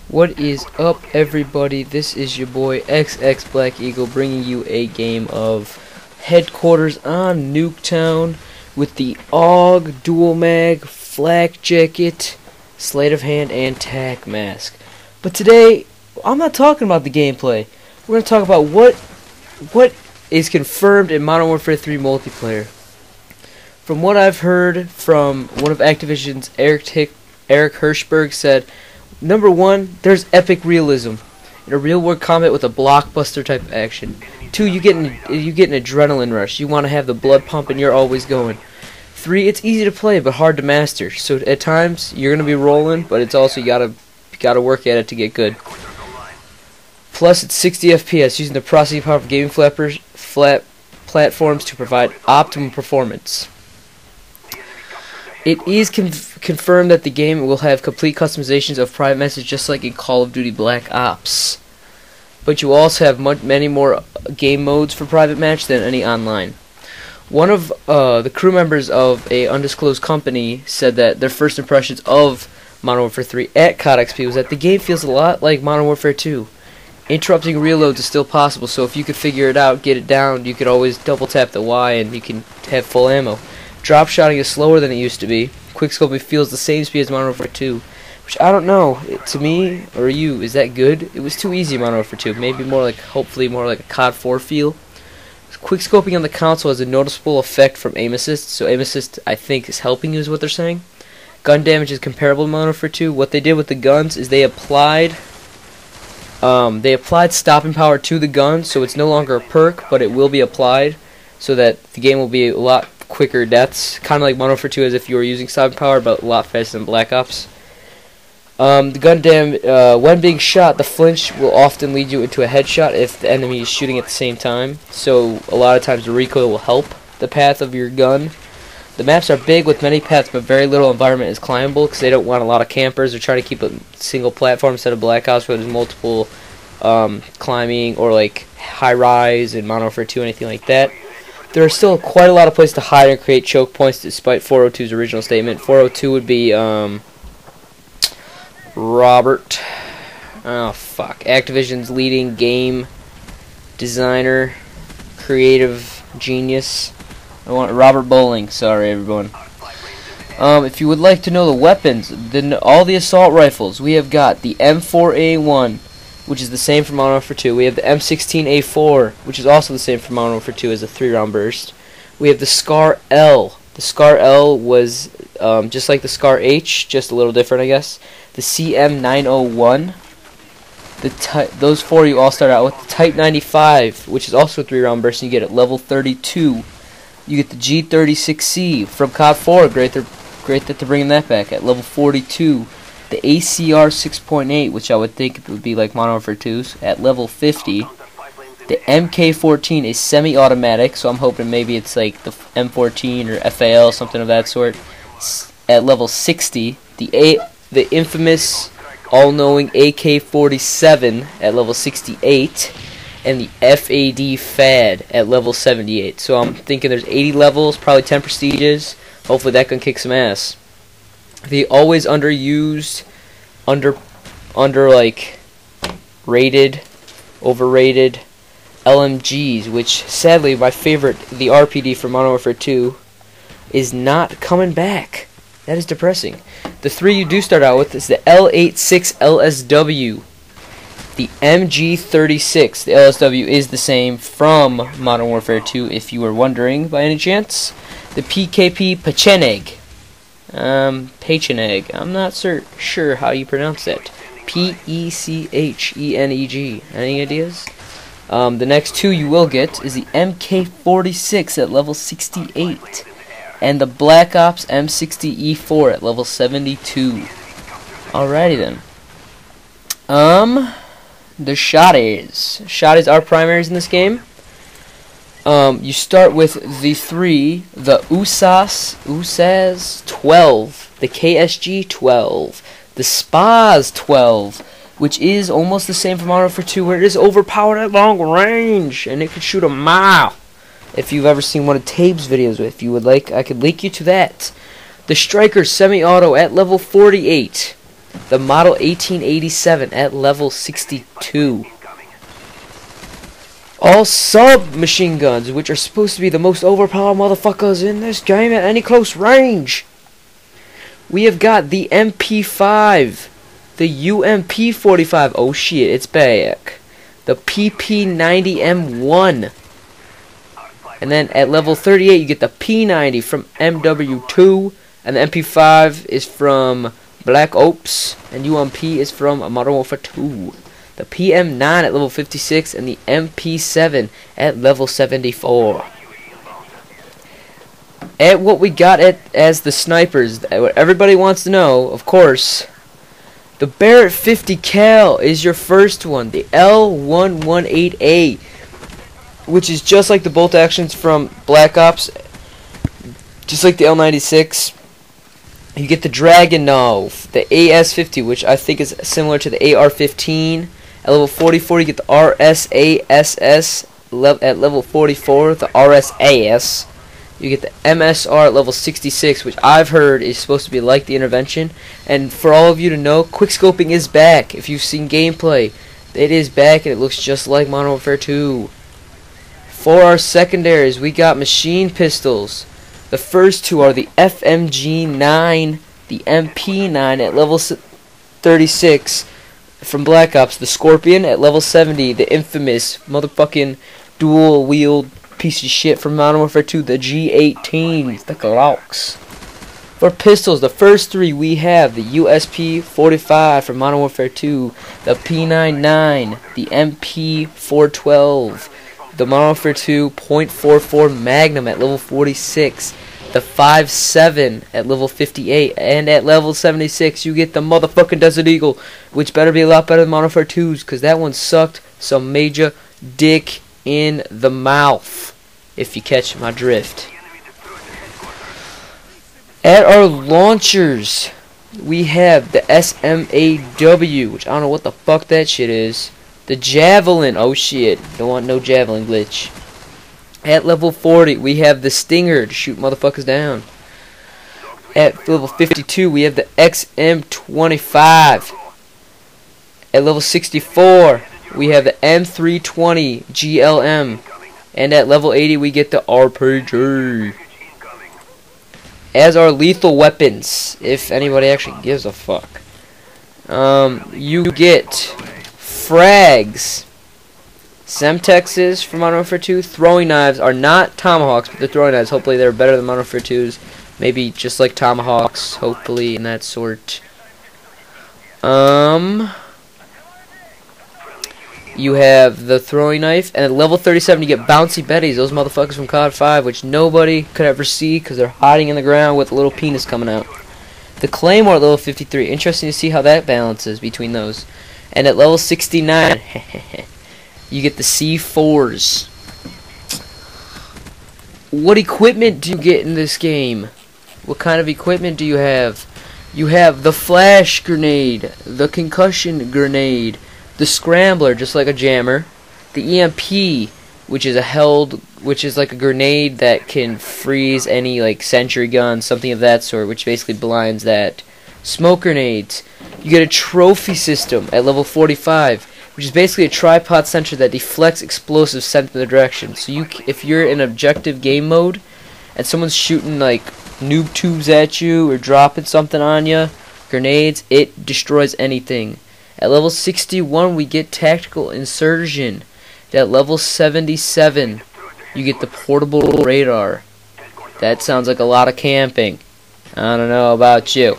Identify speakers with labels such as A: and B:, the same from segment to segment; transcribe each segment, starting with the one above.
A: What is up, everybody? This is your boy XX Black Eagle bringing you a game of Headquarters on Nuketown with the AUG, Dual Mag, Flak Jacket, Sleight of Hand, and Tac Mask. But today, I'm not talking about the gameplay. We're going to talk about what is confirmed in Modern Warfare 3 multiplayer. From what I've heard from one of Activision's Eric Hirschberg said, number one, there's epic realism in a real-world combat with a blockbuster type of action. Two, you get an adrenaline rush. You want to have the blood pumping. You're always going. Three, it's easy to play but hard to master. So at times you're gonna be rolling, but it's also you gotta work at it to get good. Plus, it's 60 FPS using the processing power of gaming platforms to provide optimum performance. It is confirmed that the game will have complete customizations of private message just like in Call of Duty Black Ops. But you also have many more game modes for private match than any online. One of the crew members of a undisclosed company said that their first impressions of Modern Warfare 3 at COD XP was that the game feels a lot like Modern Warfare 2. Interrupting reloads is still possible, so if you could figure it out, get it down, you could always double tap the Y and you can have full ammo. Drop shotting is slower than it used to be. Quickscoping feels the same speed as Modern Warfare 2, which I don't know. To me, or you, is that good? It was too easy in Modern Warfare 2. Maybe more like, hopefully more like a COD 4 feel. Quickscoping on the console has a noticeable effect from aim assist, so aim assist I think is helping you is what they're saying. Gun damage is comparable to Modern Warfare 2. What they did with the guns is they applied stopping power to the gun, so it's no longer a perk, but it will be applied, so that the game will be a lot quicker deaths, kind of like Modern Warfare 2 as if you were using stopping power, but a lot faster than Black Ops. The gun when being shot, the flinch will often lead you into a headshot if the enemy is shooting at the same time, so a lot of times the recoil will help the path of your gun. The maps are big with many paths, but very little environment is climbable because they don't want a lot of campers. They're trying to keep a single platform instead of Black Ops where there's multiple climbing or like high rise in Modern Warfare 2, anything like that. There are still quite a lot of places to hide and create choke points despite 402's original statement. 402 would be Robert, Activision's leading game designer, creative genius. Robert Bowling, sorry everyone. If you would like to know the weapons, then all the assault rifles, we have got the M4A1, which is the same for Modern Warfare 2. We have the M16A4, which is also the same for Modern Warfare 2 as a 3-round burst. We have the Scar L. The Scar L was just like the Scar H, just a little different, I guess. The CM901. Those four you all start out with. The Type 95, which is also a 3-round burst, and you get at level 32. You get the G36C from COD 4. Great that they're bringing that back at level 42. The ACR 6.8, which I would think would be like Modern Warfare 2's, at level 50. The MK14 is semi-automatic, so I'm hoping maybe it's like the M14 or FAL, something of that sort, at level 60. The infamous, all-knowing AK-47 at level 68. And the FAD FAD at level 78. So I'm thinking there's 80 levels, probably 10 prestiges. Hopefully that can kick some ass. The always underused, overrated LMGs, which sadly my favorite, the RPD from Modern Warfare 2, is not coming back. That is depressing. The three you do start out with is the L86 LSW. The MG36, the LSW, is the same from Modern Warfare 2, if you were wondering by any chance. The PKP Pecheneg. Pecheneg. I'm not sure how you pronounce that. Pecheneg. Any ideas? The next two you will get is the MK46 at level 68. And the Black Ops M60E4 at level 72. Alrighty then. The Shotties are primaries in this game. You start with the USAS 12, the KSG 12, the SPAS 12, which is almost the same for Modern Warfare 2, where it is overpowered at long range, and it can shoot a mile. If you've ever seen one of Tabe's videos, if you would like, I could link you to that. The Striker semi-auto at level 48. the Model 1887 at level 62. All submachine guns, which are supposed to be the most overpowered motherfuckers in this game at any close range. We have got the MP5, the UMP45, oh shit, it's back, the PP90M1, and then at level 38 you get the P90 from MW3, and the MP5 is from Black Ops, and UMP is from Modern Warfare 2. The PM9 at level 56, and the MP7 at level 74. At what we got as the snipers, what everybody wants to know, of course, the Barrett 50 cal is your first one, the L118A, which is just like the bolt actions from Black Ops, just like the L96. You get the Dragunov, the AS50, which I think is similar to the AR-15. At level 44, you get the RSASS. At level 44, the RSAS. You get the MSR at level 66, which I've heard is supposed to be like the Intervention. And for all of you to know, quickscoping is back. If you've seen gameplay, it is back and it looks just like Modern Warfare 2. For our secondaries, we got machine pistols. The first two are the FMG9, the MP9 at level 36 from Black Ops, the Scorpion at level 70, the infamous motherfucking dual-wield piece of shit from Modern Warfare 2, the G18, the Glocks. For pistols, the first three we have the USP-45 from Modern Warfare 2, the P99, the MP412, the Modern Warfare 2 .44 Magnum at level 46, the 5.7 at level 58, and at level 76 you get the motherfucking Desert Eagle, which better be a lot better than Modern Warfare 2's, because that one sucked some major dick in the mouth, if you catch my drift. At our launchers, we have the SMAW, which I don't know what the fuck that shit is. The Javelin, oh shit, don't want no Javelin glitch. At level 40, we have the Stinger to shoot motherfuckers down. At level 52, we have the XM25. At level 64, we have the M320 GLM. And at level 80, we get the RPG. As our lethal weapons, if anybody actually gives a fuck, you get frags, Semtexes from Modern Warfare 2. Throwing knives are not Tomahawks, but they're throwing knives. Hopefully they're better than Modern Warfare 2's. Maybe just like Tomahawks, hopefully, in that sort. You have the throwing knife, and at level 37 you get Bouncy Betties, those motherfuckers from COD 5, which nobody could ever see because they're hiding in the ground with a little penis coming out. The Claymore at level 53, interesting to see how that balances between those. And at level 69, you get the C4s. What equipment do you get in this game? What kind of equipment do you have? You have the flash grenade, the concussion grenade, the scrambler, just like a jammer, the EMP, which is like a grenade that can freeze any like sentry gun, something of that sort, which basically blinds that. Smoke grenades. You get a trophy system at level 45, which is basically a tripod sensor that deflects explosives sent in the direction. So if you're in objective game mode and someone's shooting like noob tubes at you or dropping something on you, grenades, it destroys anything. At level 61 we get tactical insertion. At level 77 you get the portable radar. That sounds like a lot of camping. I don't know about you.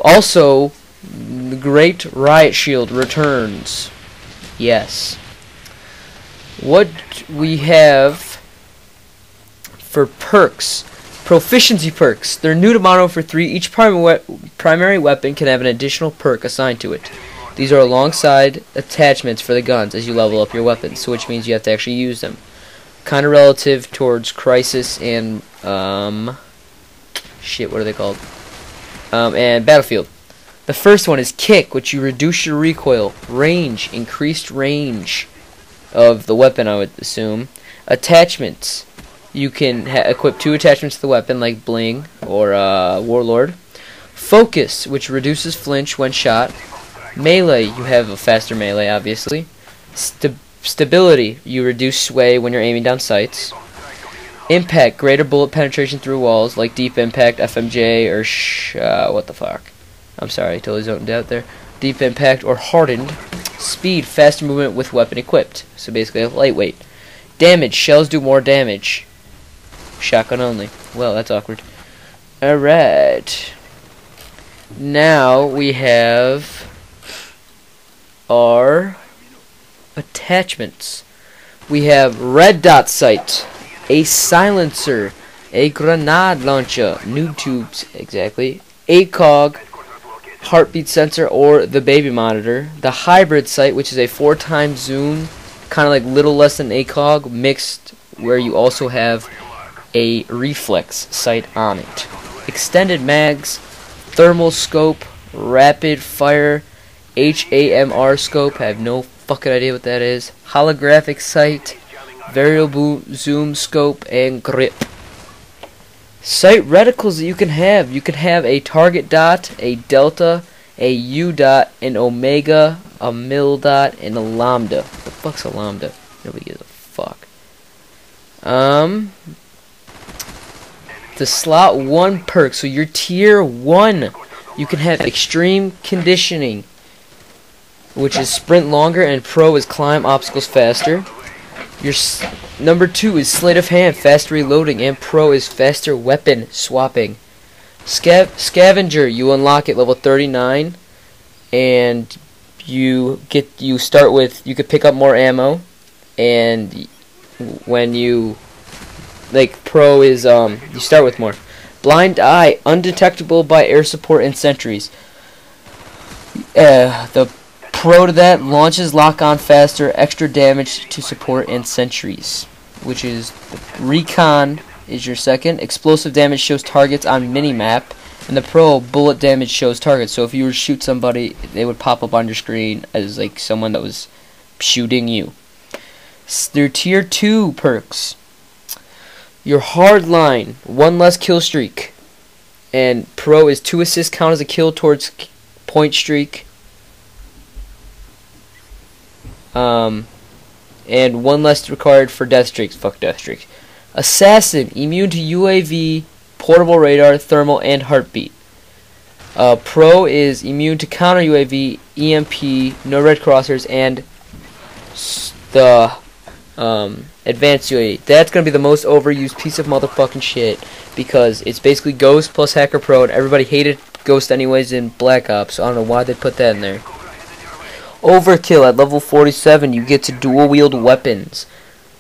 A: Also, the Great Riot Shield returns. Yes. What we have for perks. Proficiency perks. They're new to Modern Warfare 3. Each primary weapon can have an additional perk assigned to it. These are alongside attachments for the guns as you level up your weapons, so which means you have to actually use them. Kind of relative towards Crisis and shit, what are they called? And Battlefield. The first one is Kick, which you reduce your recoil, range, increased range of the weapon, I would assume. Attachments. You can equip 2 attachments to the weapon, like Bling or Warlord. Focus, which reduces flinch when shot. Melee, you have a faster melee, obviously. Stability, you reduce sway when you're aiming down sights. Impact, greater bullet penetration through walls, like Deep Impact, FMJ, or what the fuck? I'm sorry, totally zoned out there. Deep Impact or Hardened. Speed, faster movement with weapon equipped. So basically lightweight. Damage, shells do more damage. Shotgun only. Well, that's awkward. Alright. Now we have our attachments. We have red dot sight, a silencer, a grenade launcher, noob tubes, exactly, ACOG, heartbeat sensor, or the baby monitor, the hybrid sight, which is a 4x zoom, kind of like little less than ACOG, mixed where you also have a reflex sight on it, extended mags, thermal scope, rapid fire, HAMR scope, I have no fucking idea what that is, holographic sight, variable zoom scope, and grip. Sight reticles that you can have a target dot, a delta, a U dot, an omega, a mil dot, and a lambda. What the fuck's a lambda? Nobody gives a fuck. The slot 1 perk, so your tier 1, you can have extreme conditioning, which is sprint longer, and pro is climb obstacles faster. Your number 2 is sleight of hand, fast reloading, and pro is faster weapon swapping. Scavenger, you unlock at level 39, and you could pick up more ammo, and when you pro is you start with more. Blind eye, undetectable by air support and sentries. The pro to that, launches lock on faster, extra damage to support and sentries, which is recon is your second. Explosive damage shows targets on minimap, and the pro bullet damage shows targets. So if you were to shoot somebody, they would pop up on your screen as like someone that was shooting you. Their tier 2 perks. Your hard line, 1 less kill streak, and pro is 2 assists count as a kill towards point streak. And 1 less required for death streaks. Fuck death streaks. Assassin, immune to UAV, portable radar, thermal, and heartbeat. Pro is immune to counter UAV, EMP, no red crossers, and the advanced UAV. That's gonna be the most overused piece of motherfucking shit, because it's basically Ghost plus Hacker Pro, and everybody hated Ghost anyways in Black Ops, so I don't know why they put that in there. Overkill, at level 47, you get to dual wield weapons.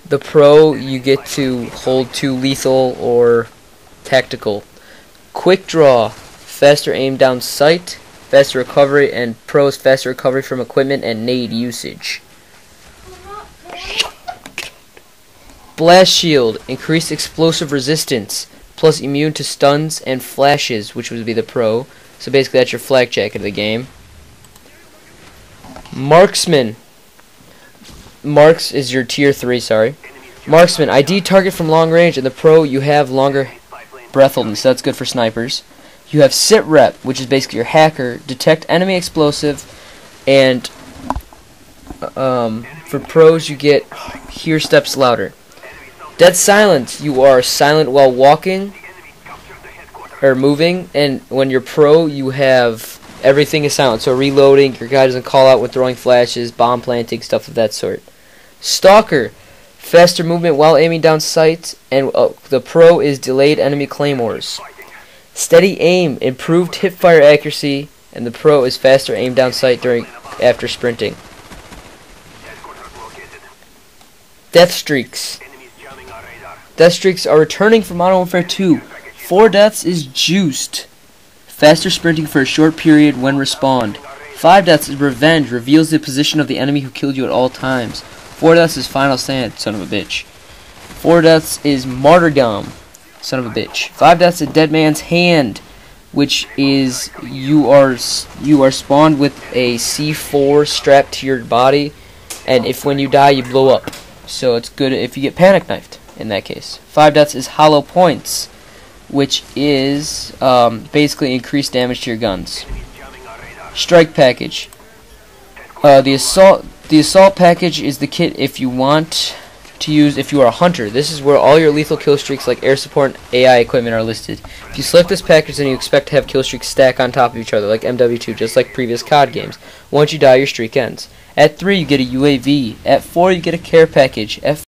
A: The pro, you get to hold 2 lethal or tactical. Quick draw, faster aim down sight, faster recovery, and pro's faster recovery from equipment and nade usage. Blast shield, increased explosive resistance, plus immune to stuns and flashes, which would be the pro. So basically that's your flak jacket of the game. Marksman. Marks is your tier 3, sorry. Marksman, ID target from long range, and the pro you have longer breathholding, so that's good for snipers. You have sit rep, which is basically your hacker, detect enemy explosive, and for pros you get hear steps louder. Dead silence, you are silent while walking or moving, and when you're pro you have everything is silent, so reloading, your guy doesn't call out when throwing flashes, bomb planting, stuff of that sort. Stalker, faster movement while aiming down sights, and the pro is delayed enemy claymores. Steady aim, improved hipfire accuracy, and the pro is faster aim down sight after sprinting. Death streaks. Death streaks are returning from Modern Warfare 2. 4 deaths is juiced. Faster sprinting for a short period when respawned. 5 deaths is revenge, reveals the position of the enemy who killed you at all times. 4 deaths is final stand, son of a bitch. 4 deaths is martyrdom, son of a bitch. 5 deaths is dead man's hand, which is you are spawned with a C4 strapped to your body, and if when you die you blow up. So it's good if you get panic knifed in that case. 5 deaths is hollow points, which is basically increased damage to your guns. Strike package. The assault package is the kit if you want to use if you are a hunter. This is where all your lethal kill streaks like air support and AI equipment are listed. If you select this package, then you expect to have kill streaks stack on top of each other like MW2, just like previous COD games. Once you die, your streak ends. At 3 you get a UAV. At 4 you get a care package. At